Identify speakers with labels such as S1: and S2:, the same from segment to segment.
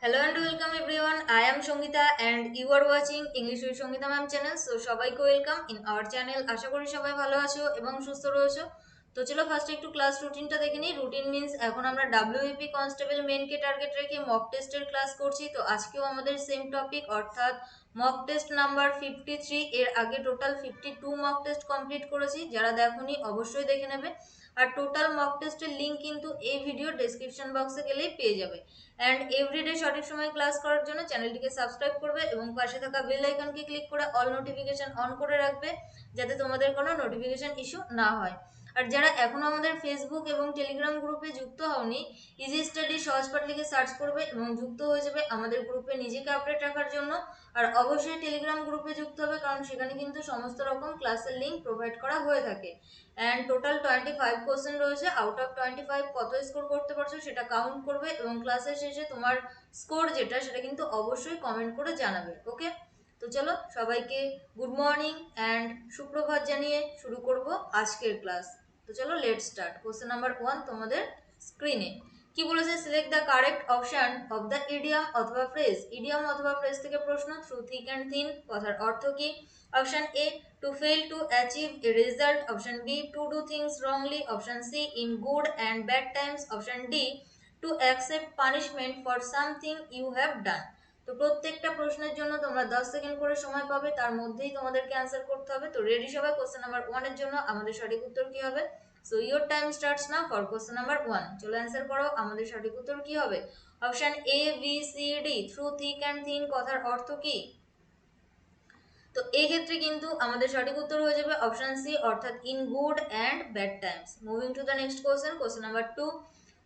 S1: Hello and welcome everyone. I am Shongita and you are watching English with Shongita ma'am channel. So সবাইকে welcome in our channel. আশা করি সবাই ভালো আছো এবং সুস্থ রয়েছো। তো চলো ফার্স্ট একটু ক্লাস রুটিনটা দেখে নিই। রুটিন মিন্স এখন আমরা ডাব্লিউবিপি কনস্টেবল মেনকে টার্গেট রেখে মক টেস্টের ক্লাস করছি। তো আজকেও আমাদের সেম টপিক অর্থাৎ মক টেস্ট নাম্বার 53। এর আগে টোটাল 52 মক টেস্ট কমপ্লিট করেছি। যারা দেখোনি অবশ্যই দেখে নেবে। আর টোটাল মক টেস্টের লিঙ্ক কিন্তু এই ভিডিও ডেসক্রিপশন বক্সে গেলেই পেয়ে যাবে। অ্যান্ড এভরিডে সঠিক সময় ক্লাস করার জন্য চ্যানেলটিকে সাবস্ক্রাইব করবে এবং পাশে থাকা বেল আইকনকে ক্লিক করে অল নোটিফিকেশন অন করে রাখবে, যাতে তোমাদের কোনো নোটিফিকেশন ইস্যু না হয়। আর যারা এখনো আমাদের ফেসবুক এবং টেলিগ্রাম গ্রুপে যুক্ত হওনি, ইজি স্টাডি সহজপাঠ লিখে সার্চ করবে এবং যুক্ত হয়ে যাবে আমাদের গ্রুপে নিজেকে আপডেট রাখার জন্য। আর অবশ্যই টেলিগ্রাম গ্রুপে যুক্ত হবে, কারণ সেখানে কিন্তু সমস্ত রকম ক্লাসের লিঙ্ক প্রোভাইড করা হয়ে থাকে। অ্যান্ড টোটাল 25 কোশ্চেন রয়েছে। আউট অফ 25 কত স্কোর করতে পারছো সেটা কাউন্ট করবে এবং ক্লাসের শেষে তোমার স্কোর যেটা সেটা কিন্তু অবশ্যই কমেন্ট করে জানাবে। ওকে, তো চলো সবাইকে গুড মর্নিং অ্যান্ড সুপ্রভাত জানিয়ে শুরু করব আজকের ক্লাস। তো চলো লেট স্টার্ট। কোশ্চেন নাম্বার 1 তোমাদের স্ক্রিনে কি বলেছে, select the correct option of the idiom অথবা ফ্রেজ। ইডিয়াম অথবা ফ্রেজ থেকে প্রশ্ন। থ্রু থিক অ্যান্ড থিন কথার অর্থ কি? Option A, to fail to achieve a result. Option B, to do things wrongly. Option C, in good and bad times. Option D, to accept punishment for something you have done. তো প্রত্যেকটা প্রশ্নের জন্য তোমরা 10 second করে সময় পাবে, তার মধ্যেই তোমাদেরকে অ্যান্সার করতে হবে। তো রেডি সবাই? কোশ্চেন নাম্বার 1 এর জন্য আমাদের সঠিক উত্তর কি হবে? So your time starts now for question number 1। চলো অ্যান্সার করো। আমাদের সঠিক উত্তর কি হবে? Option A, B, C, D. Through thick and thin কথার অর্থ কি? তো এই ক্ষেত্রে কিন্তু আমাদের সঠিক উত্তর হয়ে যাবে অপশন সি, অর্থাৎ in good and bad Times. Moving to the next question. Question number 2,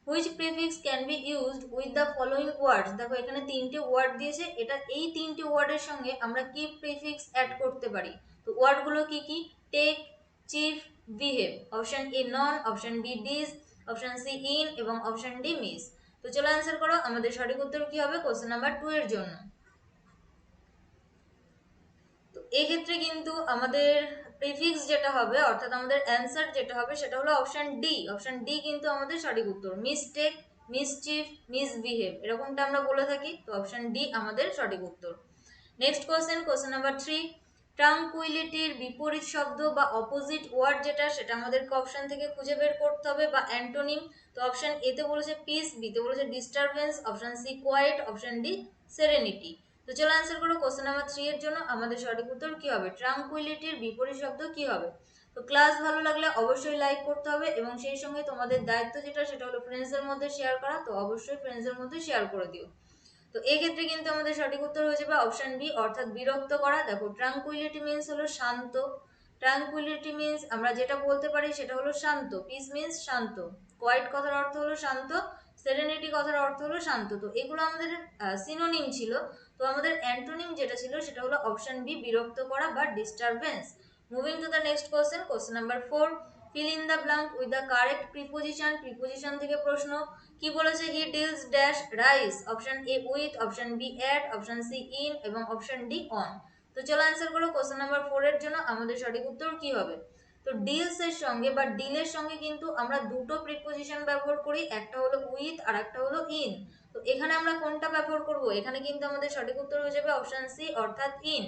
S1: which prefix can be used with the following ওয়ার্ডস। দেখো এখানে তিনটে ওয়ার্ড দিয়েছে, এটা এই তিনটে ওয়ার্ডের সঙ্গে আমরা কি প্রিফিক্স অ্যাড করতে পারি? তো ওয়ার্ডগুলো কি কি? Take, chief, behave. Option A non, option B dis, option C in এবং অপশন ডি মিস। তো চলো অ্যান্সার করো। আমাদের সঠিক উত্তর কি হবে কোশ্চেন নাম্বার 2 এর জন্য? তো এক্ষেত্রে কিন্তু আমাদের প্রিফিক্স যেটা হবে অর্থাৎ আমাদের অ্যান্সার যেটা হবে সেটা হলো অপশন ডি। অপশন ডি কিন্তু আমাদের সঠিক উত্তর। মিসটেক, মিসচিফ, মিসবিহেভ এরকমটা আমরা বলে থাকি। তো অপশন ডি আমাদের সঠিক উত্তর। নেক্সট কোশ্চেন, কোশ্চেন নাম্বার 3, ট্রাঙ্কুইলিটির বিপরীত শব্দ বা অপোজিট ওয়ার্ড যেটা সেটা আমাদেরকে অপশন থেকে খুঁজে বের করতে হবে বা অ্যান্টোনিম। তো অপশন এ তে বলেছে পিস, বি তে বলেছে disturbance, option C quiet, option D serenity. তো চলো অ্যান্সার করো। কোশ্চেন নাম্বার 3 এর জন্য আমাদের সঠিক উত্তর কি হবে? ট্রাঙ্কুইলিটির বিপরীত শব্দ কি হবে? তো ক্লাস ভালো লাগলে অবশ্যই লাইক করতে হবে এবং সেই সঙ্গে তোমাদের দায়িত্ব যেটা সেটা হলো ফ্রেন্ডসদের মধ্যে শেয়ার করা। তো অবশ্যই ফ্রেন্ডসদের মধ্যে শেয়ার করে দিও। তো এই ক্ষেত্রে কিন্তু আমাদের সঠিক উত্তর হয়ে যাবে অপশন বি, অর্থাৎ বিরক্ত করা। দেখো ট্রাঙ্কুইলিটি মিন্স হলো শান্ত। ট্রাঙ্কুইলিটি মিন্স আমরা যেটা বলতে পারি সেটা হলো শান্ত। পিস মিন্স শান্ত। কোয়াইট কথার অর্থ হলো শান্ত। সেরেনিটি কথার অর্থ হলো শান্ত। তো এগুলো আমাদের সিনোনিম ছিল। তো আমাদের অ্যান্টোনিম যেটা ছিল সেটা হলো অপশন বি, বিরক্ত করা বা disturbance. Moving to the next question. Question number 4, fill in the blank with the correct preposition. Preposition থেকে প্রশ্ন। কি বলেছে? He deals dash rice. Option A with, option B at, option C in এবং option D on. তো চলো answer করো। Question number 4 এর জন্য আমাদের সঠিক উত্তর কি হবে? তো ডিলস এর সঙ্গে বা ডিলের সঙ্গে কিন্তু আমরা দুটো প্রিপোজিশন ব্যবহার করি, একটা হলো উইথ আর একটা হলো ইন। তো এখানে আমরা কোনটা ব্যবহার করব? এখানে কিন্তু আমাদের সঠিক উত্তর হয়ে যাবে অপশন সি, অর্থাৎ ইন।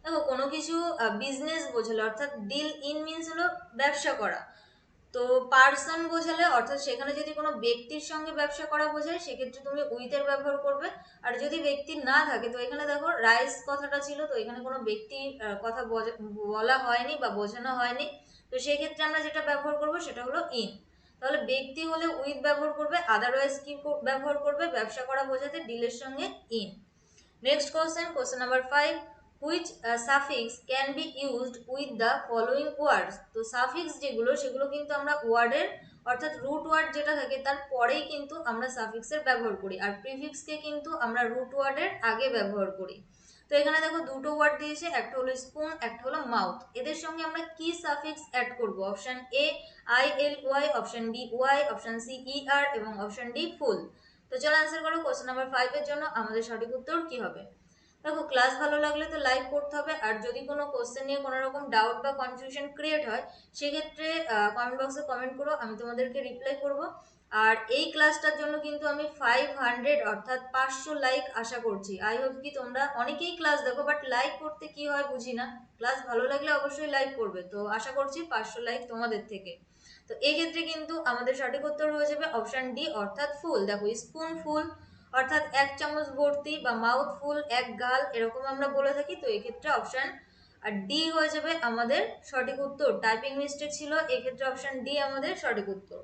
S1: দেখো কোনো কিছু বিজনেস বোঝালে অর্থাৎ ডিল ইন মিন্স হলো ব্যবসা করা। তো পার্সন বোঝালে অর্থাৎ সেখানে যদি কোনো ব্যক্তির সঙ্গে ব্যবসা করা বোঝায় সেক্ষেত্রে তুমি উইথের ব্যবহার করবে। আর যদি ব্যক্তি না থাকে, তো এখানে দেখো রাইস কথাটা ছিল, তো এখানে কোনো ব্যক্তির কথা বলা হয়নি বা বোঝানো হয়নি। তো সেক্ষেত্রে আমরা যেটা ব্যবহার করব সেটা হলো ইন। তাহলে ব্যক্তি হলে উইথ ব্যবহার করবে, আদারওয়াইজ কি ব্যবহার করবে? ব্যবসা করা বোঝাতে ডিলের সঙ্গে in. Next question, question number 5, which suffix can be used with the following ওয়ার্ডস। তো সাফিক্স যেগুলো সেগুলো কিন্তু আমরা ওয়ার্ডের অর্থাৎ রুট ওয়ার্ড যেটা থাকে তার পরেই কিন্তু আমরা সাফিক্সের ব্যবহার করি, আর প্রিফিক্সকে কিন্তু আমরা রুট ওয়ার্ডের আগে ব্যবহার করি। তো এখানে দেখো দুটো ওয়ার্ড দিয়েছে, একটা হলো স্পুন, একটা হলো মাউথ। এদের সঙ্গে আমরা কি সাফিক্স অ্যাড করব? Option A I L Y, option B Y, option C E R এবং অপশন ডি ফুল। তো চলো অ্যান্সার করো। কোশ্চেন নাম্বার 5 এর জন্য আমাদের সঠিক উত্তর কি হবে? দেখো ক্লাস ভালো লাগলে তো লাইক করতে হবে, আর যদি কোনো কোশ্চেন নিয়ে কোনো রকম ডাউট বা কনফিউশন ক্রিয়েট হয় সেক্ষেত্রে কমেন্ট বক্সে কমেন্ট করো, আমি তোমাদেরকে রিপ্লাই করব। আর এই ক্লাসটার জন্য কিন্তু আমি 500 অর্থাৎ 500 লাইক আশা করছি। আই হোপ কি তোমরা অনেকেই ক্লাস দেখো, বাট লাইক করতে কি হয় বুঝি না। ক্লাস ভালো লাগলে অবশ্যই লাইক করবে, তো আশা করছি 500 লাইক তোমাদের থেকে। তো এই ক্ষেত্রে কিন্তু আমাদের সঠিক উত্তর হয়ে যাবে অপশন ডি অর্থাৎ ফুল। দেখো স্পুন ফুল অর্থাৎ এক চামচ ভর্তি, বা মাউথ ফুল এক গাল, এরকম আমরা বলে থাকি। তো এক্ষেত্রে অপশন আর ডি হয়ে যাবে আমাদের সঠিক উত্তর। টাইপিং মিস্টেক ছিল, এক্ষেত্রে অপশন ডি আমাদের সঠিক উত্তর।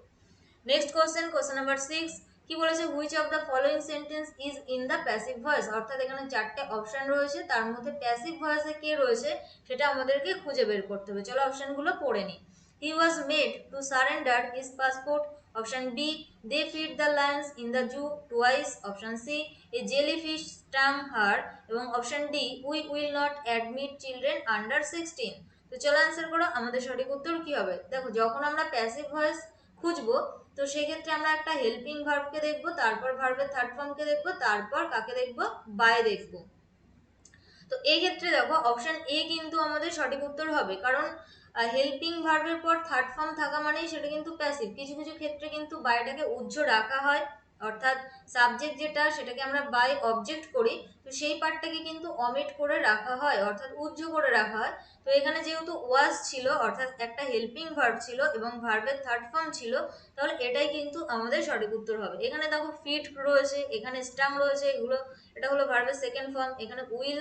S1: নেক্সট কোশ্চেন নাম্বার 6 কি বলেছে, which of the following sentence is in the passive voice, অর্থাৎ এখানে চারটে অপশন রয়েছে, তার মধ্যে প্যাসিভ ভয়েসে কে রয়েছে সেটা আমাদেরকে খুঁজে বের করতে হবে। চলো অপশনগুলো পড়ে নিই। He was made to surrender his passport, option B they feed the lions in the zoo twice, option C a jellyfish stung her, এবং option D we will not admit children under 16। তো চলো answer করো, আমাদের সঠিক উত্তর কি হবে। দেখো যখন আমরা প্যাসিভ ভয়েস খুঁজবো, তো সেক্ষেত্রে আমরা একটা হেল্পিং ভার্বকে দেখবো, তারপর ভার্বের থার্ড ফর্মকে দেখবো, তারপর কাকে দেখবো, বাই দেখবো। তো এই ক্ষেত্রে দেখো অপশন এ কিন্তু আমাদের সঠিক উত্তর হবে, কারণ হেল্পিং ভার্বের পর থার্ড ফর্ম থাকা মানেই সেটা কিন্তু প্যাসিভ। কিছু কিছু ক্ষেত্রে কিন্তু বাইটাকে উজ্জ্ব রাখা হয়, অর্থাৎ সাবজেক্ট যেটা সেটাকে আমরা বাই অবজেক্ট করি, তো সেই পার্টটাকে কিন্তু অমিট করে রাখা হয়, অর্থাৎ উজ্জ্ব করে রাখা হয়। তো এখানে যেহেতু ওয়াজ ছিল, অর্থাৎ একটা হেল্পিং ভার্ব ছিল এবং ভার্বের থার্ড ফর্ম ছিল, তাহলে এটাই কিন্তু আমাদের সঠিক উত্তর হবে। এখানে দেখো ফিট রয়েছে, এখানে স্টাম রয়েছে, এগুলো এটা হলো ভার্বের সেকেন্ড ফর্ম। এখানে উইল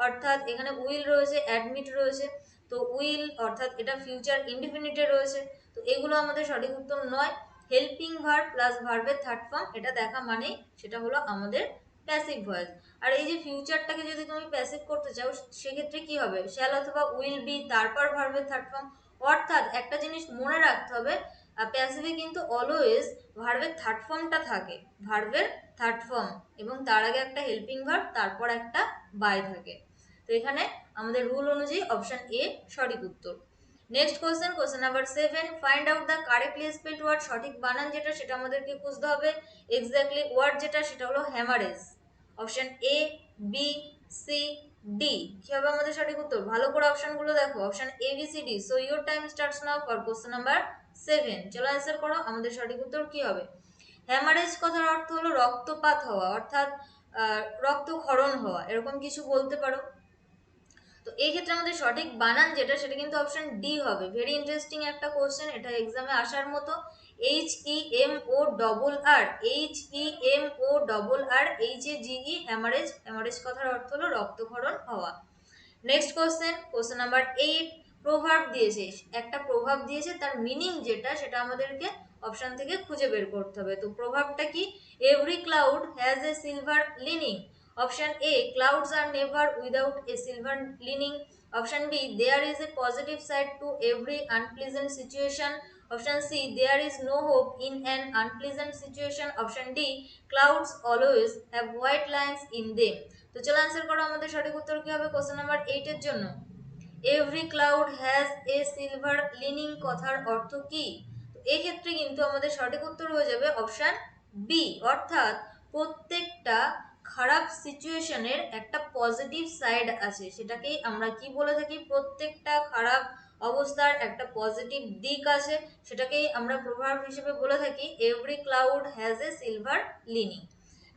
S1: অর্থাৎ এখানে উইল রয়েছে, অ্যাডমিট রয়েছে, তো উইল অর্থাৎ এটা ফিউচার ইনডিফিনিটে রয়েছে। তো এগুলো আমাদের সঠিক উত্তর নয়। হেল্পিং ভার্ব প্লাস ভার্বের থার্ড ফর্ম এটা দেখা মানেই সেটা হলো আমাদের প্যাসিভ ভয়েস। আর এই যে ফিউচারটাকে যদি তুমি প্যাসিভ করতে চাও, সেক্ষেত্রে কি হবে, শ্যাল অথবা উইল বি তারপর ভার্বের থার্ড ফর্ম। অর্থাৎ একটা জিনিস মনে রাখতে হবে, প্যাসিভে কিন্তু অলওয়েজ ভার্বের থার্ড ফর্মটা থাকে, ভার্বের থার্ড ফর্ম, এবং তার আগে একটা হেল্পিং ভার্ব, তারপর একটা বাই থাকে। তো এখানে আমাদের রুল অনুযায়ী অপশন এ সঠিক উত্তর। Next question number 7 find out the correctly spelled word, সঠিক বানান যেটা সেটা আমাদেরকে খুঁজতে হবে। এক্স্যাক্টলি ওয়ার্ড যেটা সেটা হলো hemorrhage. Option A, B, C, D কি হবে আমাদের সঠিক উত্তর। ভালো করে অপশনগুলো দেখো, option A B C D. So your time starts now for question number 7। চলো অ্যান্সার করো, আমাদের সঠিক উত্তর কি হবে। হ্যামারেজ কথার অর্থ হলো রক্তপাত হওয়া, অর্থাৎ রক্তক্ষরণ হওয়া, এরকম কিছু বলতে পারো। তো এই ক্ষেত্রে আমাদের সঠিক বানান যেটা সেটা কিন্তু অপশন ডি হবে। ভেরি ইন্টারেস্টিং একটা কোশ্চেন, এটা এক্সামে আসার মতো। HEMO, HEMO, haemorrhage. হ্যামারেজ কথার অর্থ হলো রক্তক্ষরণ হওয়া। নেক্সট কোশ্চেন নাম্বার 8 প্রভাব দিয়েছে, একটা প্রভাব দিয়েছে, তার মিনিং যেটা সেটা আমাদেরকে অপশন থেকে খুঁজে বের করতে হবে। তো প্রভাবটা কি, every cloud has a silver lining. Option A clouds are never without a silver lining. Option B there is a positive side to every unpleasant situation. Option C there is no hope in an unpleasant situation. Option D clouds always have white lines in them. তো চলো answer করো, আমাদের সঠিক উত্তর কি হবে question number 8 এর জন্য। Every cloud has a silver lining কথার অর্থ কি। তো এই ক্ষেত্রে কিন্তু আমাদের সঠিক উত্তর হয়ে যাবে অপশন বি, অর্থাৎ প্রত্যেকটা খারাপ সিচুয়েশনের একটা পজিটিভ সাইড আছে, সেটাকেই আমরা কি বলে থাকি, প্রত্যেকটা খারাপ অবস্থার একটা পজিটিভ দিক আছে, সেটাকেই আমরা প্রভাব হিসেবে বলে থাকি every cloud has a silver lining.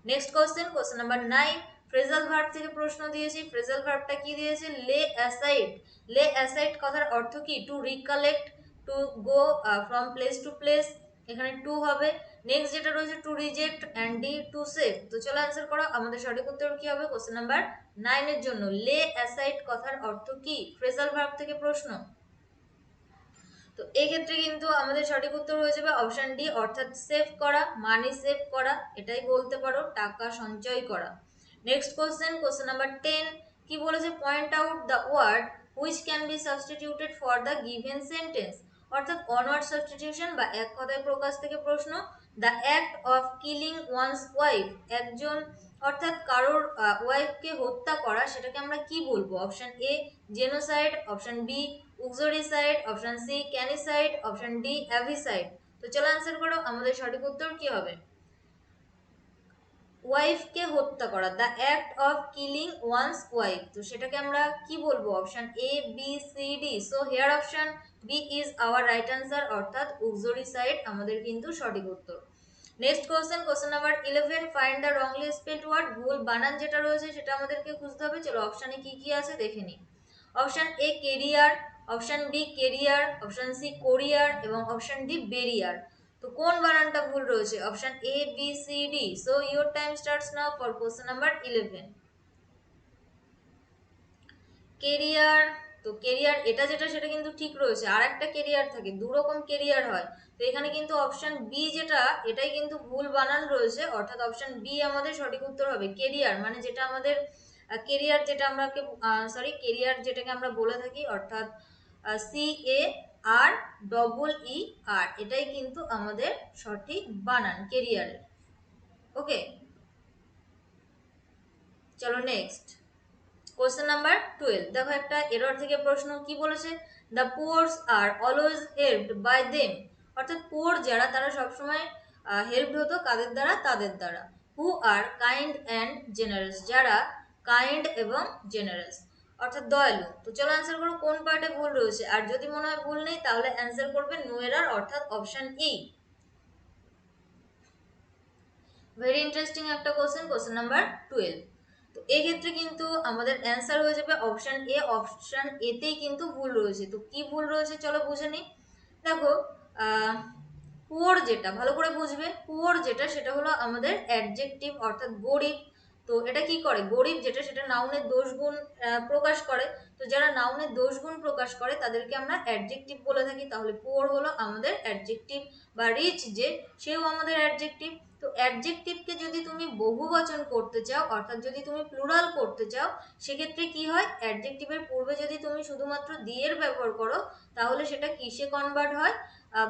S1: Next question number 9 phrasal verb থেকে প্রশ্ন দিয়েছি। ফ্রেজাল ভার্বটা কি দিয়েছে, লে অ্যাসাইড। লে অ্যাসাইড কথার অর্থ কি, to recollect, to go from place to place, এখানে টু হবে। নেক্সট যেটা রয়েছে to reject and D to save. তো চলো অ্যান্সার করো, আমাদের সঠিক উত্তর কি হবে কোশ্চেন নাম্বার 9 এর জন্য। লে অ্যাসাইড কথার অর্থ কি, ফ্রেজাল ভার্ব থেকে প্রশ্ন। তো এই ক্ষেত্রে কিন্তু আমাদের সঠিক উত্তর হয়ে যাবে অপশন ডি, অর্থাৎ সেভ করা, মানি সেভ করা, এটাই বলতে পারো টাকা সঞ্চয় করা। নেক্সট কোশ্চেন নাম্বার 10 কি বলেছে, point out the word which can be substituted for the given sentence. অর্থাৎ অনওয়ার্ড সাবস্টিটিউশন বা এক কথায় প্রকাশ থেকে প্রশ্ন। The act of killing one's wife, একজন অর্থাৎ কারোর ওয়াইফকে হত্যা করা, সেটাকে আমরা কি বলবো। Option A genocide, option B uxoricide, option C canicide, option D avicide. তো চলো অ্যান্সার করো, আমাদের সঠিক উত্তর কি হবে। ওয়াইফকে হত্যা করা, the act of killing one's wife, তো সেটাকে আমরা কি বলবো, option A B C D. So here option B is our right answer, অর্থাৎ উক্সোডিসাইড আমাদের কিন্তু সঠিক উত্তর। Next question number 11, find the wrongly spelled word. ভুল বানান যেটা রয়েছে সেটা আমাদেরকে খুঁজতে হবে। চলো অপশানে কি কি আছে দেখে নিই। Option A career, option B career, option C courier এবং অপশান ডি বেরিয়ার। তো কোন বানানটা ভুল রয়েছে? Option A B C D. So your time starts now for question number 11। Career, তো কেরিয়ার এটা যেটা সেটা কিন্তু ঠিক রয়েছে। আর একটা কেরিয়ার থাকে, দু রকম কেরিয়ার হয়। তো এখানে কিন্তু অপশন বি যেটা, এটাই কিন্তু ভুল বানান রয়েছে, অর্থাৎ অপশন বি আমাদের সঠিক উত্তর হবে। কেরিয়ার মানে যেটা আমাদের কেরিয়ার, যেটা আমরা কেরিয়ার যেটাকে আমরা বলে থাকি, অর্থাৎ CAREER, এটাই কিন্তু আমাদের সঠিক বানান কেরিয়ারের। ওকে, চলো নেক্সট কোশ্চেন নাম্বার 12। দেখো একটা এরর থেকে প্রশ্ন কি বলেছে, the poors are always helped by them. অর্থাৎ পুয়ার যারা, তারা সবসময় হেল্পড হতো কাদের দ্বারা? তাদের দ্বারা। Who are kind and generous, যারা কাইন্ড এবং জেনারেস, অর্থাৎ দয়ালু। তো চলো অ্যান্সার করো কোন পার্টে ভুল রয়েছে। আর যদি মনে হয় ভুল নেই তাহলে অ্যান্সার করবে নো এরর, অর্থাৎ অপশন ই। ভেরি ইন্টারেস্টিং একটা কোশ্চেন নাম্বার 12। তো এক্ষেত্রে কিন্তু আমাদের অ্যান্সার হয়ে যাবে অপশন এ। অপশন এতেই কিন্তু ভুল রয়েছে। তো কি ভুল রয়েছে চলো বুঝে নিই। দেখো পুয়ার যেটা, ভালো করে বুঝবে, পুয়ার যেটা সেটা হলো আমাদের অ্যাডজেক্টিভ, অর্থাৎ গরিব। তো এটা কি করে, গরিব যেটা সেটা নাউনের দোষ গুণ প্রকাশ করে। তো যারা নাউনের দোষ গুণ প্রকাশ করে তাদেরকে আমরা অ্যাডজেক্টিভ বলে থাকি। তাহলে পুয়ার হলো আমাদের অ্যাডজেক্টিভ, বা রিচ যে, সেও আমাদের অ্যাডজেক্টিভ। তো অ্যাডজেক্টিভকে যদি তুমি বহুবচন করতে চাও, অর্থাৎ যদি তুমি প্লুরাল করতে চাও, সেক্ষেত্রে কি হয়, অ্যাডজেক্টিভের পূর্বে যদি তুমি শুধুমাত্র দি এর ব্যবহার করো, তাহলে সেটা কিসে কনভার্ট হয়?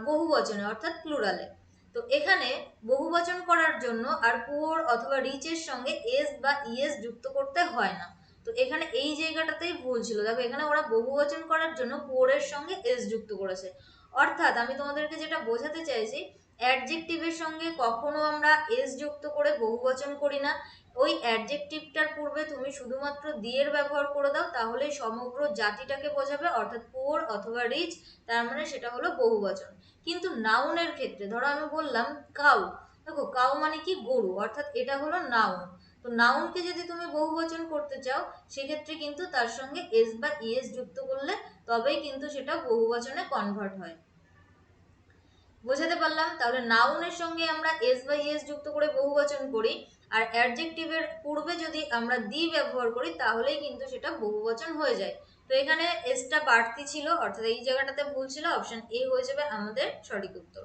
S1: বহুবচনে, অর্থাৎ প্লুরালে। তো এখানে বহুবচন করার জন্য আর পুয়ার অথবা রিচের সঙ্গে এস বা ইএস যুক্ত করতে হয় না। তো এখানে এই জায়গাটাতেই ভুল ছিল। দেখো এখানে ওরা বহুবচন করার জন্য পুয়ারের সঙ্গে এস যুক্ত করেছে। অর্থাৎ আমি তোমাদেরকে যেটা বোঝাতে চাইছি, অ্যাডজেক্টিভের সঙ্গে কখনো আমরা এস যুক্ত করে বহুবচন করি না। ওই অ্যাডজেক্টিভটার পূর্বে তুমি শুধুমাত্র দি এর ব্যবহার করে দাও, তাহলেই সমগ্র জাতিটাকে বোঝাবে, অর্থাৎ পুয়ার অথবা রিচ, তার মানে সেটা হলো বহুবচন। কিন্তু নাউনের ক্ষেত্রে ধরো আমি বললাম কাউ, দেখো কাউ মানে কি, গরু, অর্থাৎ এটা হলো নাউন। তো নাউনকে যদি তুমি বহুবচন করতে চাও, সেক্ষেত্রে কিন্তু তার সঙ্গে এস বা ইএস যুক্ত করলে তবেই কিন্তু সেটা বহুবচনে কনভার্ট হয়। বোঝাতে পারলাম? তাহলে নাউনের সঙ্গে আমরা এস বা ইএস যুক্ত করে বহুবচন করি, আর অ্যাডজেক্টিভের পূর্বে যদি আমরা দি ব্যবহার করি, তাহলেই কিন্তু সেটা বহুবচন হয়ে যায়। তো এখানে এসটা বাড়তি ছিল, অর্থাৎ এই জায়গাটাতে ভুল ছিল। অপশন এ হয়ে যাবে আমাদের সঠিক উত্তর।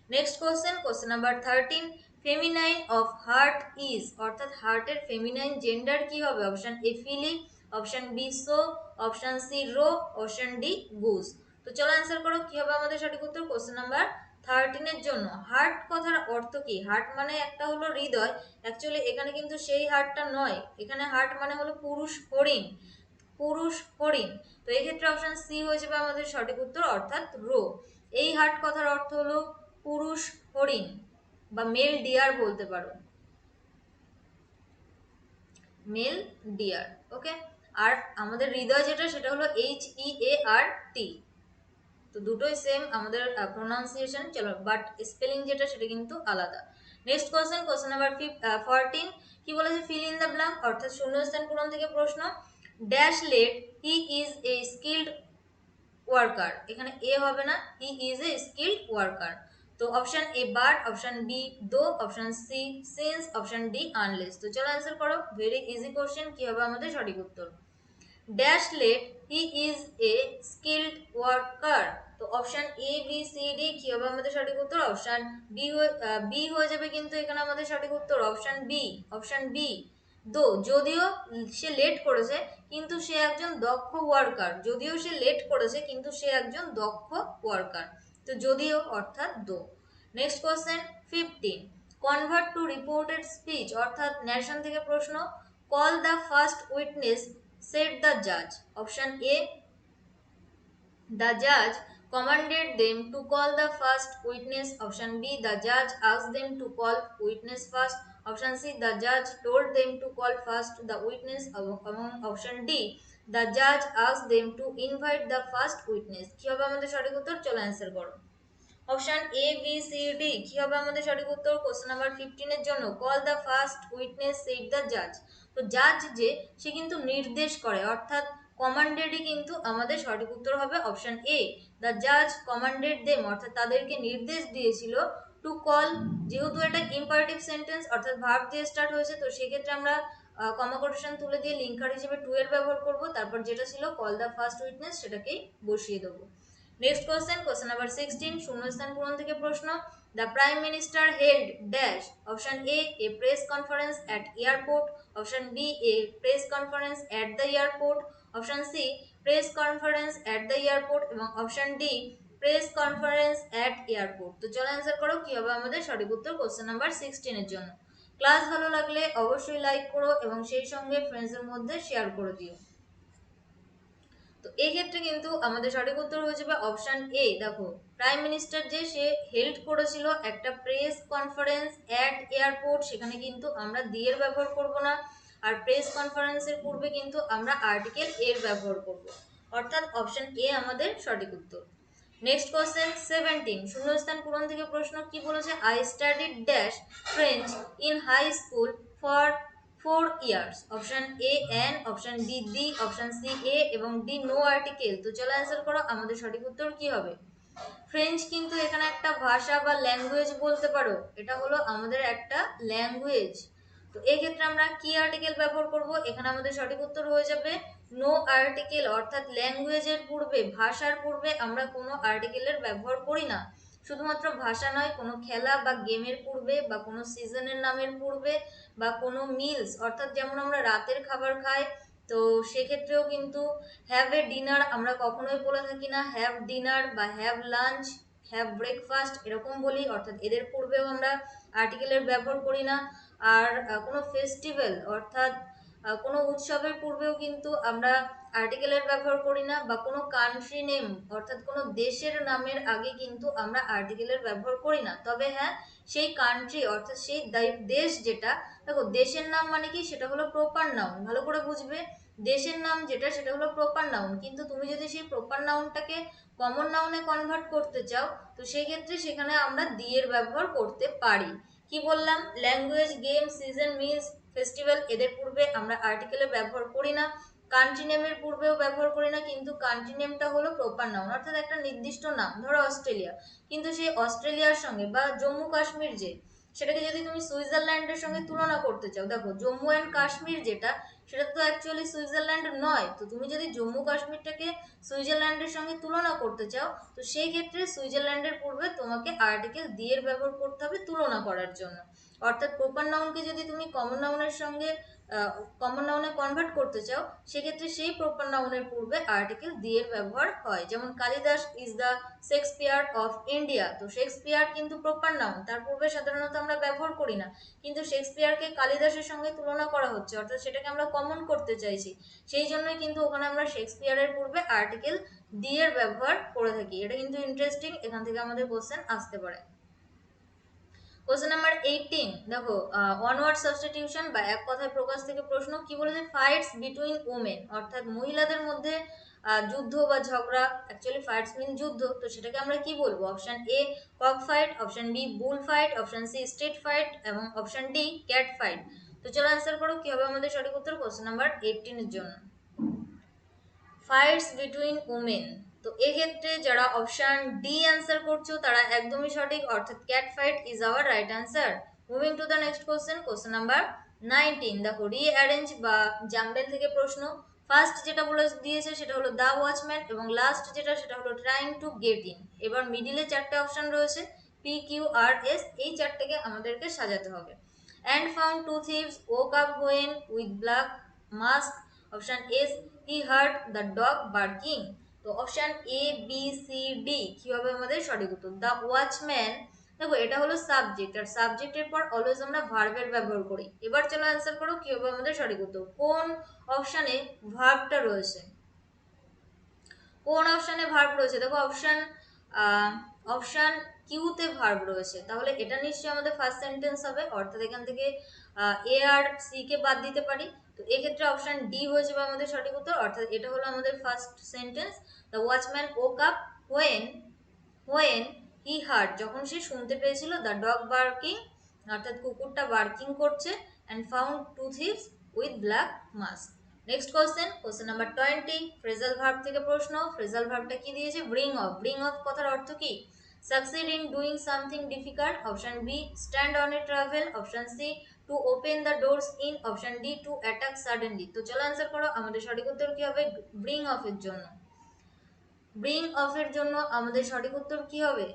S1: Next question number 13, feminine of hart is. অর্থাৎ হার্টের ফেমিনাইন জেন্ডার কি হবে? Option A filly, option B sow, option C roe, option D goose. তো চলো অ্যান্সার করো কি হবে আমাদের সঠিক উত্তর। কোশ্চেন নাম্বার 13 জন্য হার্ট কথার অর্থ কি? হার্ট মানে একটা হলো হৃদয়। অ্যাকচুয়ালি এখানে কিন্তু সেই হার্টটা নয়, এখানে হার্ট মানে হলো পুরুষ হরিণ, পুরুষ হরিণ। তো এই ক্ষেত্রে অপশন সি হয়ে যাবে আমাদের সঠিক উত্তর, অর্থাৎ রো। এই হার্ট কথার অর্থ হলো পুরুষ হরিণ, বা মেল ডিয়ার বলতে পারো, মেল ডিয়ার। ওকে, আর আমাদের হৃদয় যেটা সেটা হলো HEART। তো দুটোই সেম আমাদের প্রোনাউন্সিয়েশন, চলো বাট স্পেলিং যেটা সেটা কিন্তু আলাদা। নেক্সট কোশ্চেন নাম্বার 14, কি বলেছে? ফিল ইন দ্য ব্ল্যাঙ্ক, অর্থাৎ শূন্যস্থান পূরণ থেকে প্রশ্ন। Dash late he is a skilled worker. এখানে এ হবে না, he is a skilled worker. তো option A but, option B though, option C since, option D unless. তো চলো অ্যান্সার করো, ভেরি ইজি কোশ্চেন, কি হবে আমাদের সঠিক উত্তর? Dash late he is a skilled worker. তো option A B C D কি হবে আমাদের সঠিক উত্তর? অপশন বি হয়ে যাবে কিন্তু এখানে আমাদের সঠিক উত্তর, অপশন বি দো। যদিও সে লেট করেছে কিন্তু সে একজন দক্ষ ওয়ার্কার, যদিও সে লেট করেছে কিন্তু সে একজন দক্ষ ওয়ার্কার। তো যদিও অর্থাৎ দো। Next question 15, convert to reported speech, অর্থাৎ ন্যারেশন থেকে প্রশ্ন। Call the first witness, said the judge. Option A, the judge commanded them to call the first witness. Option B, the judge asked them to call witness first. Option C, the judge told them to call first the witness. Option D, the judge asked them to invite the first witness. কি হবে আমাদের সঠিক উত্তর? চলো answer করো। Option A B C D কি হবে আমাদের সঠিক উত্তর? কোশ্চেন নাম্বার 15 এর জন্য call the first witness said the জাজ। তো জাজ যে সে কিন্তু নির্দেশ করে, অর্থাৎ কমান্ডেডই কিন্তু আমাদের সঠিক উত্তর হবে অপশন এ। দ্য জাজ কমান্ডেড দেম, অর্থাৎ তাদেরকে নির্দেশ দিয়েছিল টু কল। যেহেতু এটা ইম্পারেটিভ সেন্টেন্স অর্থাৎ ভার্ব দিয়ে স্টার্ট হয়েছে, তো সেক্ষেত্রে আমরা কমা কোটেশন তুলে দিয়ে লিঙ্কার হিসেবে টু এর ব্যবহার করব, তারপর যেটা ছিল কল দ্য ফার্স্ট উইটনেস সেটাকেই বসিয়ে দেবো। নেক্সট কোশ্চেন, কোশ্চেন নাম্বার 16 শূন্যস্থান পূরণ থেকে প্রশ্ন। The prime minister held dash. Option A press conference at airport. Option B a press conference at the airport. Option C press conference at the airport এবং option D press conference at airport. তো চলো answer করো কি হবে আমাদের সঠিক উত্তর question number 16 এর জন্য। ক্লাস ভালো লাগলে অবশ্যই লাইক করো এবং সেই সঙ্গে ফ্রেন্ডসদের মধ্যে শেয়ার করে দিও। তো এই ক্ষেত্রে কিন্তু আমাদের সঠিক উত্তর হয়ে যাবে অপশন এ। দেখো, প্রাইম মিনিস্টার যে সে হেল্ড করেছিল একটা প্রেস কনফারেন্স অ্যাট এয়ারপোর্ট, সেখানে কিন্তু আমরা দি এর ব্যবহার করব না, আর প্রেস কনফারেন্সের পূর্বে কিন্তু আমরা আর্টিকেল এর ব্যবহার করব, অর্থাৎ অপশন এ আমাদের সঠিক উত্তর। নেক্সট কোশ্চেন 17 শূন্যস্থান পূরণ থেকে প্রশ্ন কি বলেছে? I studied dash French in high school for 4 years. Option A an, option B the, option C a এবং ডি নো আর্টিকেল। তো চলো অ্যান্সার করো আমাদের সঠিক উত্তর কি হবে? ফ্রেঞ্চ কিন্তু এখানে একটা ভাষা বা ল্যাঙ্গুয়েজ বলতে পারো, এটা হলো আমাদের একটা ল্যাঙ্গুয়েজ। তো এই ক্ষেত্রে আমরা কি আর্টিকেল ব্যবহার করব? এখানে আমাদের সঠিক উত্তর হয়ে যাবে নো আর্টিকেল, অর্থাৎ ল্যাঙ্গুয়েজের পূর্বে, ভাষার পূর্বে আমরা কোনো আর্টিকেলের ব্যবহার করি না। শুধুমাত্র ভাষা নয়, কোনো খেলা বা গেমের পূর্বে বা কোনো সিজনের নামের পূর্বে বা কোনো মিলস, অর্থাৎ যেমন আমরা রাতের খাবার খাই, তো সেক্ষেত্রেও কিন্তু হ্যাভ এ ডিনার আমরা কখনোই বলে থাকি না হ্যাভ ডিনার বা হ্যাভ লাঞ্চ, হ্যাভ ব্রেকফাস্ট এরকম বলি, অর্থাৎ এদের পূর্বেও আমরা আর্টিকেলের ব্যবহার করি না। আর কোনো ফেস্টিভ্যাল অর্থাৎ কোনো উৎসবের পূর্বেও কিন্তু আমরা আর্টিকেলের ব্যবহার করি না, বা কোনো কান্ট্রি নেম অর্থাৎ কোনো দেশের নামের আগে কিন্তু আমরা আর্টিকেলের ব্যবহার করি না। তবে হ্যাঁ, সেই কান্ট্রি অর্থাৎ সেই দেশ যেটা, দেখো দেশের নাম মানে কি, সেটা হলো প্রপার নাউন, ভালো করে বুঝবে। দেশের নাম যেটা সেটা হলো প্রপার নাউন, কিন্তু তুমি যদি সেই প্রপার নাউনটাকে কমন নাউনে কনভার্ট করতে চাও, তো সেই ক্ষেত্রে সেখানে আমরা দি এর ব্যবহার করতে পারি। কি বললাম? Language, game, season, meals, festival এদের পূর্বে আমরা আর্টিকেলের ব্যবহার করি না। কান্ট্রি নেমের পূর্বেও ব্যবহার করি না, কিন্তু কান্ট্রি নেমটা হলো প্রপার নাউন, অর্থাৎ একটা নির্দিষ্ট নাম, ধরো অস্ট্রেলিয়া, কিন্তু সেই অস্ট্রেলিয়ার সঙ্গে বা জম্মু কাশ্মীর যে, সেটাকে যদি তুমি সুইজারল্যান্ডের সঙ্গে তুলনা করতে চাও, দেখো জম্মু অ্যান্ড কাশ্মীর যেটা, সেটা তো অ্যাকচুয়ালি সুইজারল্যান্ড নয়। তো তুমি যদি জম্মু কাশ্মীরটাকে সুইজারল্যান্ডের সঙ্গে তুলনা করতে চাও, তো সেই ক্ষেত্রে সুইজারল্যান্ডের পূর্বে তোমাকে আর্টিকেল দি এর ব্যবহার করতে হবে তুলনা করার জন্য। অর্থাৎ প্রপার নাউনকে যদি তুমি কমন নাউনের সঙ্গে কমন নাউনে কনভার্ট করতে চাও, সেক্ষেত্রে সেই প্রপার নাউনের পূর্বে আর্টিকেল দি এর ব্যবহার হয়। যেমন Kalidas is the Shakespeare of India, তো শেক্সপিয়ার কিন্তু প্রপার নাউন, তার পূর্বে সাধারণত আমরা ব্যবহার করি না, কিন্তু শেক্সপিয়ারকে কালিদাসের সঙ্গে তুলনা করা হচ্ছে, অর্থাৎ সেটাকে আমরা কমন করতে চাইছি, সেই জন্যই কিন্তু ওখানে আমরা শেক্সপিয়ারের পূর্বে আর্টিকেল দি এর ব্যবহার করে থাকি। এটা কিন্তু ইন্টারেস্টিং, এখান থেকে আমাদের কোশ্চেন আসতে পারে। কোশ্চেন নাম্বার 18 দেখো, ওয়ান ওয়ার্ড সাবস্টিটিউশন বা এক কথায় প্রকাশ থেকে প্রশ্ন কি বলেছে? ফাইটস বিটুইন ওমেন, অর্থাৎ মহিলাদের মধ্যে যুদ্ধ বা ঝগড়া, অ্যাকচুয়ালি ফাইটস মিন যুদ্ধ, তো সেটাকে আমরা কি বলবো? Option A cock fight, option B bull fight, option C street fight এবং অপশন ডি ক্যাট ফাইট। তো চলো অ্যান্সার করো কি হবে আমাদের সঠিক উত্তর কোশ্চেন নাম্বার 18 এর জন্য। ফাইটস বিটুইন উমেন, তো এক্ষেত্রে যারা অপশন ডি অ্যান্সার করছো তারা একদমই সঠিক, অর্থাৎ cat fight is our right answer. Moving to the next question, question number 19 দেখো, রিঅ্যারেঞ্জ বা জাম্বেল থেকে প্রশ্ন। ফার্স্ট যেটা বলে দিয়েছে সেটা হলো দ্য ওয়াচম্যান, এবং লাস্ট যেটা সেটা হলো ট্রাইং টু গেট ইন। এবার মিডিলে চারটে অপশন রয়েছে পি কিউ আর এস, এই চারটেকে আমাদেরকে সাজাতে হবে। And found two thieves woke up when with black mask। Option S he heard the dog barking. তো option A B C D কি হবে আমাদের সঠিক উত্তর? দ্য ওয়াচম্যান, দেখো এটা হলো সাবজেক্ট, আর সাবজেক্টের পর অলওয়েজ আমরা ভার্বের ব্যবহার করি। এবার চলো অ্যান্সার করো কি হবে আমাদের সঠিক উত্তর। কোন অপশনে ভার্বটা রয়েছে? কোন অপশনে ভার্ব রয়েছে? দেখো অপশন অপশন কিউতে ভার্ব রয়েছে, তাহলে এটা নিশ্চয়ই আমাদের ফার্স্ট সেন্টেন্স হবে, অর্থাৎ এখান থেকে এ আর সি কে বাদ দিতে পারি। তো এক্ষেত্রে অপশন ডি হয়ে যাবে আমাদের সঠিক উত্তর, অর্থাৎ এটা হলো আমাদের first sentence. The watchman woke up when when he heard, যখন সে শুনতে পেয়েছিল দ্য ডগ বার্কিং, অর্থাৎ কুকুরটা বার্কিং করছে, and found two thieves with black mask. Next question number 20, phrasal verb থেকে প্রশ্ন। ফ্রেজাল ভার্বটা কি দিয়েছে? Bring of. ব্রিং অফ কথার অর্থ কি? succeed in doing something difficult, option B stand on a travel, option C to open the doors in, option D to attack suddenly। তো চলো answer করো, আমাদের সঠিক উত্তর কি হবে? ব্রিং অফ এর জন্য। ব্রিং অফ এর জন্য আমাদের সঠিক উত্তর কি হবে?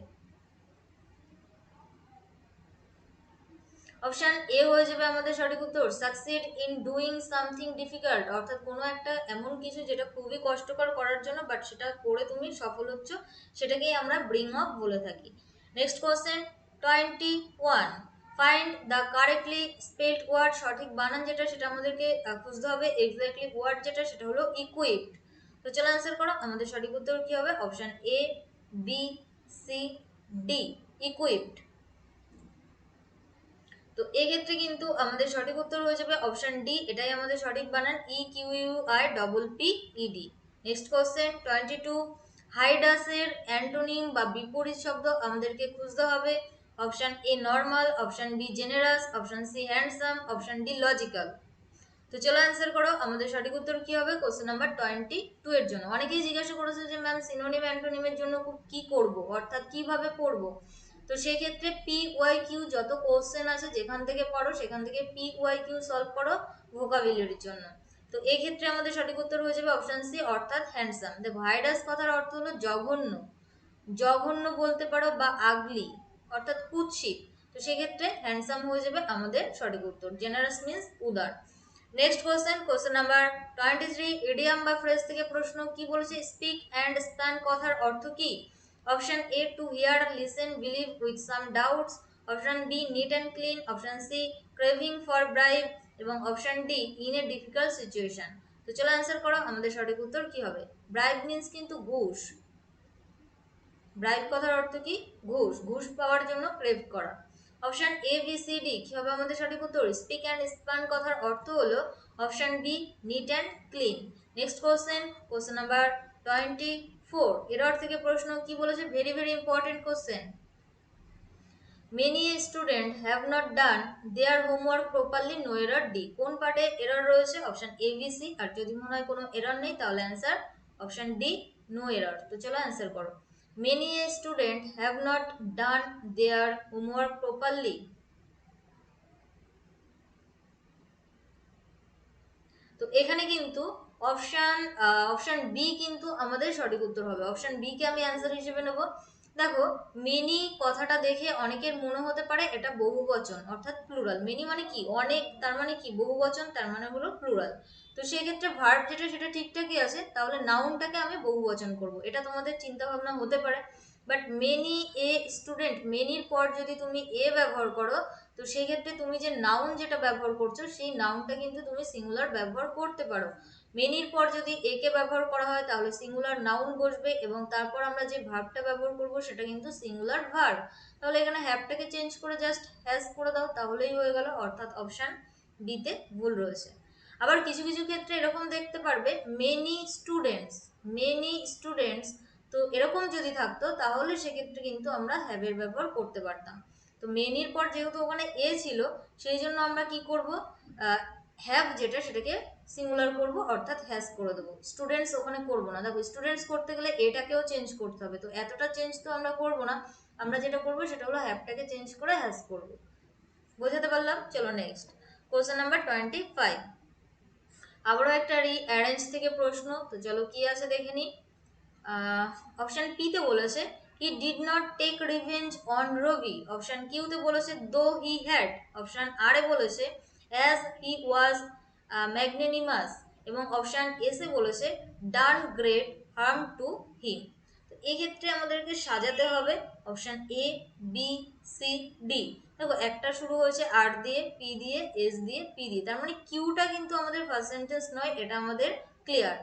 S1: অপশন এ হয়ে যাবে আমাদের সঠিক উত্তর, succeed in doing something difficult, অর্থাৎ কোনো একটা এমন কিছু যেটা খুবই কষ্টকর করার জন্য বাট সেটা করে তুমি সফল হচ্ছ, সেটাকেই আমরা ব্রিং অফ বলে থাকি। Next question 21, find the correctly spelled word. সঠিক বানান যেটা সেটা আমাদেরকে খুঁজতে হবে। এক্স্যাক্টলি ওয়ার্ড যেটা সেটা হলো ইকুইপড। তো চলো অ্যান্সার করো, আমাদের সঠিক উত্তর কি হবে? Option A, B, C, D, equipped. তো এক্ষেত্রে কিন্তু আমাদের সঠিক উত্তর হয়ে যাবে অপশন ডি, এটাই আমাদের সঠিক বানান, EQUIPPED। নেক্সট কোশ্চেন 22, হাইডাস এর অ্যান্টোনিম বা বিপরীত শব্দ আমাদেরকে খুঁজতে হবে। Option A normal, option B generous, option C handsome, option D logical. তো চলো অ্যান্সার করো, আমাদের সঠিক উত্তর কি হবে কোশ্চেন নাম্বার 22 এর জন্য। অনেকেই জিজ্ঞাসা করেছে যে ম্যাম সিনোনিম অ্যান্টোনিমের জন্য কি করব, অর্থাৎ কিভাবে পড়বো। তো সেই ক্ষেত্রে PYQ যত কোশ্চেন আছে যেখান থেকে পড়ো সেখান থেকে PYQ সলভ করো ভোকাবুলারির জন্য। তো এই ক্ষেত্রে আমাদের সঠিক উত্তর হয়ে যাবে অপশন সি, অর্থাৎ হ্যান্ডসাম। দেখো হাইডাস কথার অর্থ হলো জঘন্য, জঘন্য বলতে পারো বা আগলি, অর্থাৎ কুৎসিত। তো সেক্ষেত্রে হ্যান্ডসাম হয়ে যাবে আমাদের সঠিক উত্তর। জেনারাস মিন্স উদার। নেক্সট কোশ্চেন নাম্বার 23, ইডিয়াম বা ফ্রেজ থেকে প্রশ্ন। কি বলেছে? স্পিক অ্যান্ড স্প্যান কথার অর্থ কি? Option A to hear, listen, believe with some doubts, option B neat and clean, option C craving for bribe এবং option D in a difficult situation. তো চলো অ্যান্সার করো, আমাদের সঠিক উত্তর কি হবে? ব্রাইব মিন্স কিন্তু ঘুষ। ব্রাইব কথার অর্থ কি? ঘুষ, ঘুষ পাওয়ার জন্য ক্রেভ করা। Option A, B, C, D কি হবে আমাদের সঠিক উত্তর? স্পিক অ্যান্ড স্পান কথার অর্থ হলো option B neat and clean. Next question number 24, error থেকে প্রশ্ন। কি বলেছে? Very very important question. Many student have not done their homework properly, no error D. কোন পার্টে এরর রয়েছে? Option A, B, C. আর যদি মনে হয় কোনো এরর নেই তাহলে answer option D, no error. তো চলো অ্যান্সার করো, many student have not done their homework properly. তো এখানে কিন্তু অপশন বি কিন্তু আমাদের সঠিক উত্তর হবে। অপশন বি কে আমি অ্যান্সার হিসেবে নেব। দেখো মেনি কথাটা দেখে অনেকের মনে হতে পারে এটা বহুবচন অর্থাৎ প্লুরাল। মেনি মানে কি? অনেক, তার মানে কি? বহুবচন, তার মানে হলো প্লুরাল। তো সেক্ষেত্রে ভার্ব যেটা সেটা ঠিকঠাকই আছে, তাহলে নাউনটাকে আমি বহুবচন করব, এটা তোমাদের চিন্তা ভাবনা হতে পারে। বাট মেনি এ স্টুডেন্ট, মেনির পর যদি তুমি এ ব্যবহার করো, তো সেক্ষেত্রে তুমি যে নাউন যেটা ব্যবহার করছো সেই নাউনটা কিন্তু তুমি সিঙ্গুলার ব্যবহার করতে পারো। মেনির পর যদি একে ব্যবহার করা হয় তাহলে সিঙ্গুলার নাউন বসবে এবং তারপর আমরা যে ভার্বটা ব্যবহার করব সেটা কিন্তু সিঙ্গুলার ভার্ব। তাহলে এখানে হ্যাভটাকে চেঞ্জ করে জাস্ট হ্যাজ করে দাও, তাহলেই হয়ে গেল। অর্থাৎ অপশন ডিতে ভুল রয়েছে। আবার কিছু কিছু ক্ষেত্রে এরকম দেখতে পারবে মেনি স্টুডেন্টস, মেনি স্টুডেন্টস, তো এরকম যদি থাকতো তাহলে সেক্ষেত্রে কিন্তু আমরা হ্যাভের ব্যবহার করতে পারতাম। তো মেনির পর যেহেতু ওখানে এ ছিল সেই জন্য আমরা কি করব, হ্যাভ যেটা সেটাকে সিঙ্গুলার করব অর্থাৎ হ্যাজ করে দেবো। স্টুডেন্টস ওখানে করব না। দেখো স্টুডেন্টস করতে গেলে এটাকেও চেঞ্জ করতে হবে, তো এতটা চেঞ্জ তো আমরা করব না। আমরা যেটা করব সেটা হলো হ্যাভটাকে চেঞ্জ করে হ্যাজ করব। বোঝাতে পারলাম? চলো নেক্সট কোশ্চেন নাম্বার 25, আবারও একটা রিঅ্যারেঞ্জ থেকে প্রশ্ন। তো চলো কি আছে দেখে নিই। অপশন পি তে বলেছে he did not take revenge on Ravi, option Q তে বলেছে দো হি হ্যাড, অপশন আর এ বলেছে অ্যাজ হি ওয়াজ ম্যাগনেনিমাস এবং অপশন এস এ বলেছে done great harm to him. তো এক্ষেত্রে আমাদেরকে সাজাতে হবে option A, B, C, D. দেখো একটা শুরু হয়েছে আর দিয়ে, পি দিয়ে, এস দিয়ে, পি দিয়ে, তার মানে কিউটা কিন্তু আমাদের ফার্স্ট সেন্টেন্স নয়, এটা আমাদের ক্লিয়ার।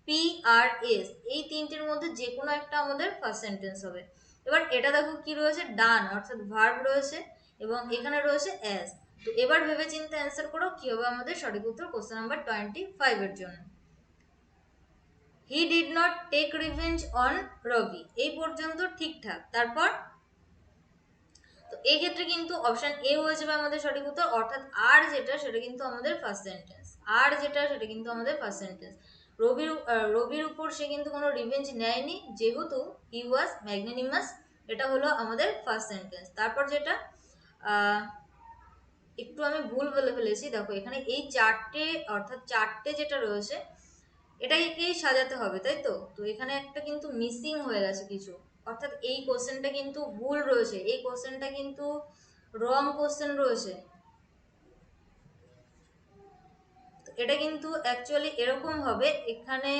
S1: পি আর এস এই তিনটের মধ্যে যে কোনো একটা আমাদের ফার্স্ট সেন্টেন্স হবে। এবার এটা দেখো কি রয়েছে, ডান অর্থাৎ ভার্ব রয়েছে এবং এখানে রয়েছে অ্যাজ। তো এবার ভেবে চিন্তে অ্যান্সার করো কি হবে আমাদের সঠিক উত্তর কোশ্চেন নাম্বার 25 এর জন্য। He did not take revenge on Ravi এই পর্যন্ত ঠিকঠাক। তারপর তো এই ক্ষেত্রে কিন্তু অপশন এ হয়ে যাবে আমাদের সঠিক উত্তর, অর্থাৎ আর যেটা সেটা কিন্তু আমাদের ফার্স্ট সেন্টেন্স। আর যেটা সেটা কিন্তু আমাদের ফার্স্ট সেন্টেন্স। রবির উপর সে কিন্তু কোনো রিভেঞ্জ নেয়নি, যেহেতু হি ওয়াজ ম্যাগনানিমাস, এটা হলো আমাদের ফার্স্ট সেন্টেন্স। তারপর যেটা একটু আমি ভুল বলে ফেলেছি, দেখো এখানে এই চারটে, অর্থাৎ চারটে যেটা রয়েছে এটাকেই সাজাতে হবে, তাই তো? তো এখানে একটা কিন্তু মিসিং হয়ে গেছে কিছু, অর্থাৎ এই কোশ্চেনটা কিন্তু ভুল রয়েছে, এই কোশ্চেনটা কিন্তু রং কোশ্চেন রয়েছে। এটা কিন্তু অ্যাকচুয়ালি এরকম হবে, এখানে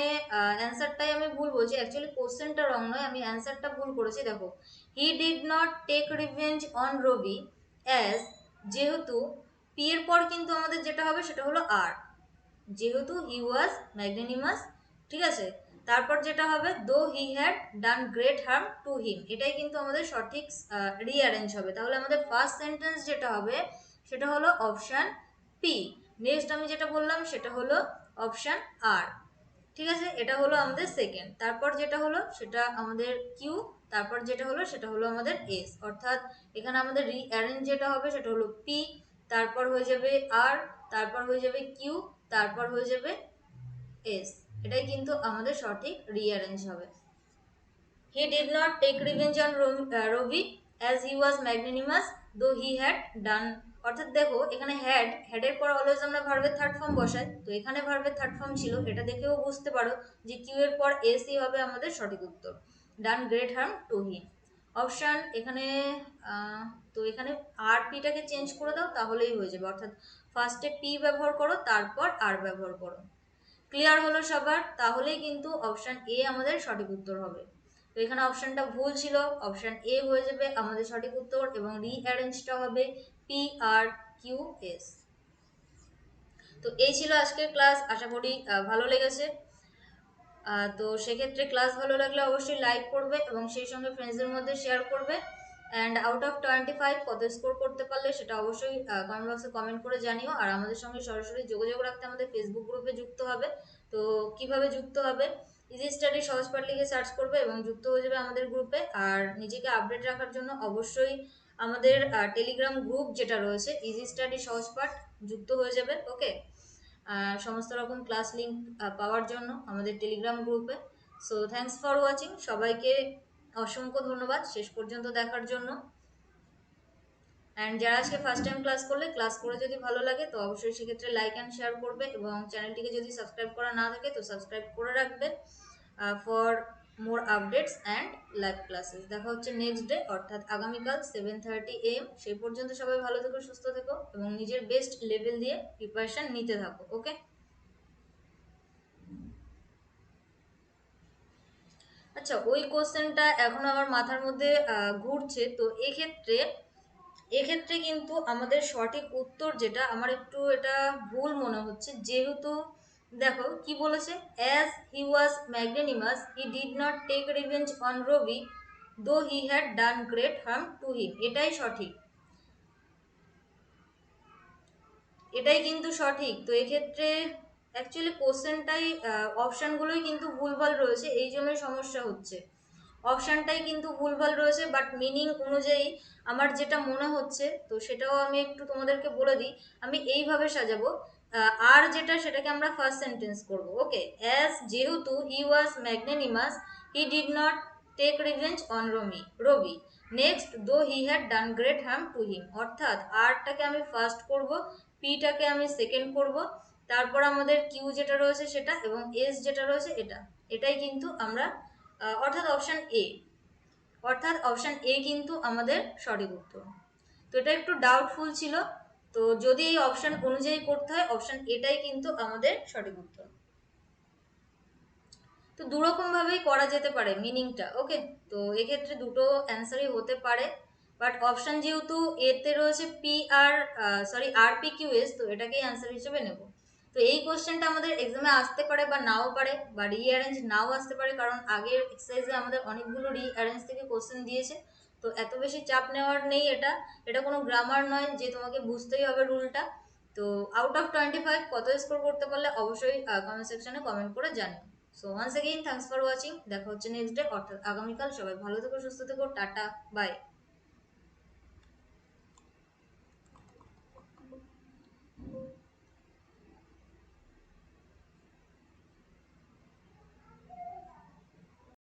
S1: অ্যান্সারটাই আমি ভুল বলছি, অ্যাকচুয়ালি কোশ্চেনটা রং নয়, আমি অ্যান্সারটা ভুল করেছি। দেখো, he did not take revenge on Ravi as, যেহেতু পি এর পর কিন্তু আমাদের যেটা হবে সেটা হলো আর, যেহেতু হি ওয়াজ ম্যাগনানিমাস, ঠিক আছে। তারপর যেটা হবে দো he had done great harm to him, এটাই কিন্তু আমাদের সঠিক রিঅ্যারেঞ্জ হবে। তাহলে আমাদের ফার্স্ট সেন্টেন্স যেটা হবে সেটা হলো অপশান পি। নেক্সট আমি যেটা বললাম সেটা হলো অপশান আর, ঠিক আছে। এটা হলো আমাদের সেকেন্ড। তারপর যেটা হলো সেটা আমাদের কিউ, তারপর যেটা হলো সেটা হলো আমাদের এস, অর্থাৎ এখানে আমাদের রিঅ্যারেঞ্জ যেটা হবে সেটা হলো পি, তারপর হয়ে যাবে আর, তারপর হয়ে যাবে কিউ, তারপর হয়ে যাবে এস। এটাই কিন্তু আমাদের সঠিক রিঅ্যারেঞ্জ হবে। He did not take revenge on Ravi as he was magnanimous though he had ডান, অর্থাৎ দেখো এখানে হেডের পর অলওয়েজ আমরা ভার্বের থার্ড ফর্ম বসাই, তো এখানে ভার্বের থার্ড ফর্ম ছিল, এটা দেখেও বুঝতে পারো যে কিউ এর পর এসই হবে আমাদের সঠিক উত্তর। Done great harm to him option এখানে, তো এখানে আর পিটাকে চেঞ্জ করে দাও তাহলেই হয়ে যাবে, অর্থাৎ ফার্স্টে পি ব্যবহার করো তারপর আর ব্যবহার করো। ক্লিয়ার হলো সবার? তাহলেই কিন্তু অপশান এ আমাদের সঠিক উত্তর হবে। তো এখানে অপশানটা ভুল ছিল, অপশান এ হয়ে যাবে আমাদের সঠিক উত্তর, এবং রিঅ্যারেঞ্জটা হবে পি আর কিউ এস। তো এই ছিল আজকের ক্লাস, আশা করি ভালো লেগেছে। তো সেক্ষেত্রে ক্লাস ভালো লাগলে অবশ্যই লাইক করবে এবং সেই সঙ্গে ফ্রেন্ডসদের মধ্যে শেয়ার করবে। অ্যান্ড আউট অফ 25 কত স্কোর করতে পারলে সেটা অবশ্যই কমেন্ট বক্সে কমেন্ট করে জানিও। আর আমাদের সঙ্গে সরাসরি যোগাযোগ রাখতে আমাদের ফেসবুক গ্রুপে যুক্ত হবে। তো কিভাবে যুক্ত হবে? ইজি স্টাডি সহজ পাঠ লিখে সার্চ করবে এবং যুক্ত হয়ে যাবে আমাদের গ্রুপে। আর নিজেকে আপডেট রাখার জন্য অবশ্যই আমাদের টেলিগ্রাম গ্রুপ যেটা রয়েছে ইজি স্টাডি সহজ পাঠ, যুক্ত হয়ে যাবে। ওকে, সমস্ত রকম ক্লাস লিঙ্ক পাওয়ার জন্য আমাদের টেলিগ্রাম গ্রুপে। সো থ্যাঙ্কস ফর ওয়াচিং, সবাইকে অসংখ্য ধন্যবাদ শেষ পর্যন্ত দেখার জন্য। অ্যান্ড যারা আজকে ফার্স্ট টাইম ক্লাস করলে, ক্লাস করে যদি ভালো লাগে তো অবশ্যই সেক্ষেত্রে লাইক অ্যান্ড শেয়ার করবে, এবং চ্যানেলটিকে যদি সাবস্ক্রাইব করা না থাকে তো সাবস্ক্রাইব করে রাখবে for more updates and live classes. দেখা হচ্ছে নেক্সট ডে, অর্থাৎ আগামীকাল 7:30 AM। সেই পর্যন্ত সবাই ভালো থেকো, সুস্থ থেকো এবং নিজের বেস্ট লেভেল দিয়ে প্রিপারেশন নিতে থাকো। ওকে, আচ্ছা, ওই কোশ্চেনটা এখন আমার মাথার মধ্যে ঘুরছে, তো এক্ষেত্রে কিন্তু আমাদের সঠিক উত্তর যেটা, আমার একটু এটা ভুল মনে হচ্ছে, যেহেতু দেখো কি বলেছে, as he was magnanimous he did not take revenge on Ravi though he had done great harm to him, এটাই সঠিক, এটাই কিন্তু সঠিক। তো এক্ষেত্রে অ্যাকচুয়ালি কোশ্চেনটাই, অপশানগুলোই কিন্তু ভুলভাল রয়েছে, এই জন্যই সমস্যা হচ্ছে। অপশানটাই কিন্তু ভুলভাল রয়েছে, বাট মিনিং অনুযায়ী আমার যেটা মনে হচ্ছে তো সেটাও আমি একটু তোমাদেরকে বলে দিই। আমি এইভাবে সাজাবো, আর যেটা সেটাকে আমরা ফার্স্ট সেন্টেন্স করব। ওকে, অ্যাজ যেহেতু he was magnanimous he did not take revenge on Ravi next though he had done great harm to him, অর্থাৎ আরটাকে আমি ফার্স্ট করব, পিটাকে আমি সেকেন্ড করব, তারপর আমাদের কিউ যেটা রয়েছে সেটা, এবং এস যেটা রয়েছে এটা, এটাই কিন্তু আমরা অর্থাৎ অপশান এ কিন্তু আমাদের সঠিক উত্তর। তো এটা একটু ডাউটফুল ছিল, তো যদি এই অপশান অনুযায়ী করতে হয় অপশান এটাই কিন্তু আমাদের সঠিক উত্তর। তো দুরকম ভাবেই করা যেতে পারে মিনিংটা। ওকে, তো এক্ষেত্রে দুটো অ্যান্সারই হতে পারে, বাট অপশান যেহেতু এতে রয়েছে পি আর আর পি কিউ এস, তো এটাকেই অ্যান্সার হিসেবে নেব। তো এই কোশ্চেনটা আমাদের এক্সামে আসতে পারে বা নাও পারে, বা রিঅ্যারেঞ্জ নাও আসতে পারে, কারণ আগের এক্সারসাইজে আমাদের অনেকগুলো রিঅ্যারেঞ্জ থেকে কোশ্চেন দিয়েছে। তো এত বেশি চাপ নেওয়ার নেই, এটা এটা কোনো গ্রামার নয় যে তোমাকে বুঝতেই হবে রুলটা। তো আউট অফ 25 কত স্কোর করতে পারলে অবশ্যই কমেন্ট সেকশনে কমেন্ট করে জানিও। So once again thanks for watching, দেখা হচ্ছে নেক্সট ডে অর্থাৎ আগামীকাল। সবাই ভালো থেকো, সুস্থ থেকো, টাটা, বাই।